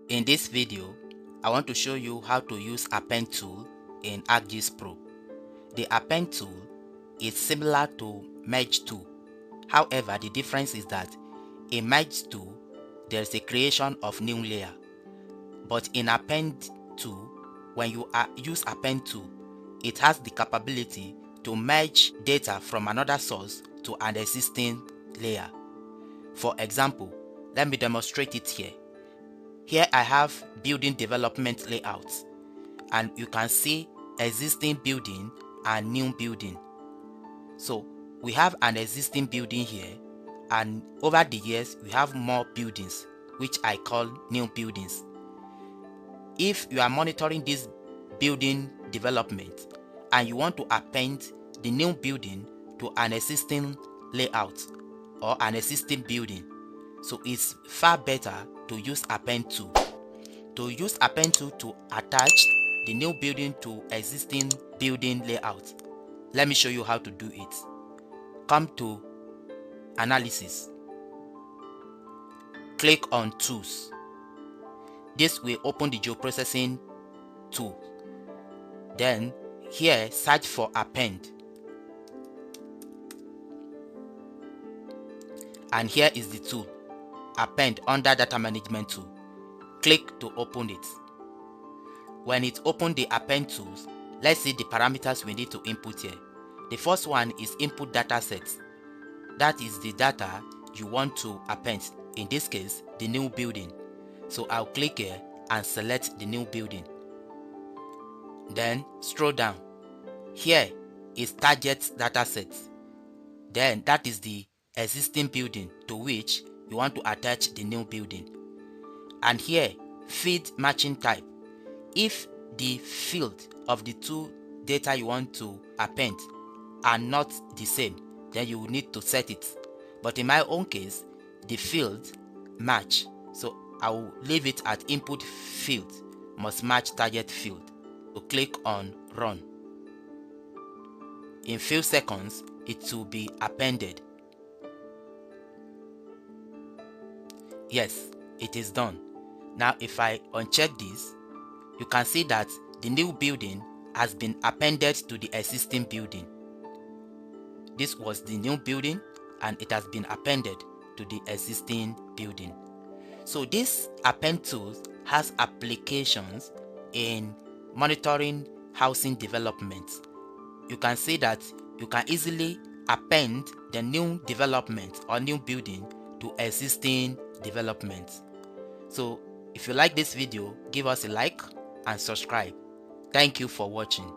In this video, I want to show you how to use Append tool in ArcGIS Pro. The Append tool is similar to Merge tool. However, the difference is that in Merge tool, there is a creation of new layer. But in Append tool, when you use Append tool, it has the capability to merge data from another source to an existing layer. For example, let me demonstrate it here. Here I have building development layouts, and you can see existing building and new building. So we have an existing building here, and over the years we have more buildings, which I call new buildings. If you are monitoring this building development and you want to append the new building to an existing layout or an existing building, so it's far better to use Append tool. To use Append tool to attach the new building to existing building layout, let me show you how to do it. Come to Analysis, click on Tools. This will open the geoprocessing tool. Then here search for Append, and here is the tool, Append, under Data Management tool. Click to open it. When it opens the Append tools, let's see the parameters we need to input here. The first one is input data sets. That is the data you want to append, in this case the new building. So I'll click here and select the new building. Then scroll down. Here is target data set. Then that is the existing building to which you want to attach the new building. And here, field matching type. If the field of the two data you want to append are not the same, then you will need to set it. But in my own case, the field match, so I will leave it at input field must match target field. So click on Run. In few seconds, it will be appended. Yes, it is done. Now if I uncheck this, you can see that the new building has been appended to the existing building. This was the new building and it has been appended to the existing building. So this Append tool has applications in monitoring housing development. You can see that you can easily append the new development or new building to existing development. So if you like this video, give us a like and subscribe. Thank you for watching.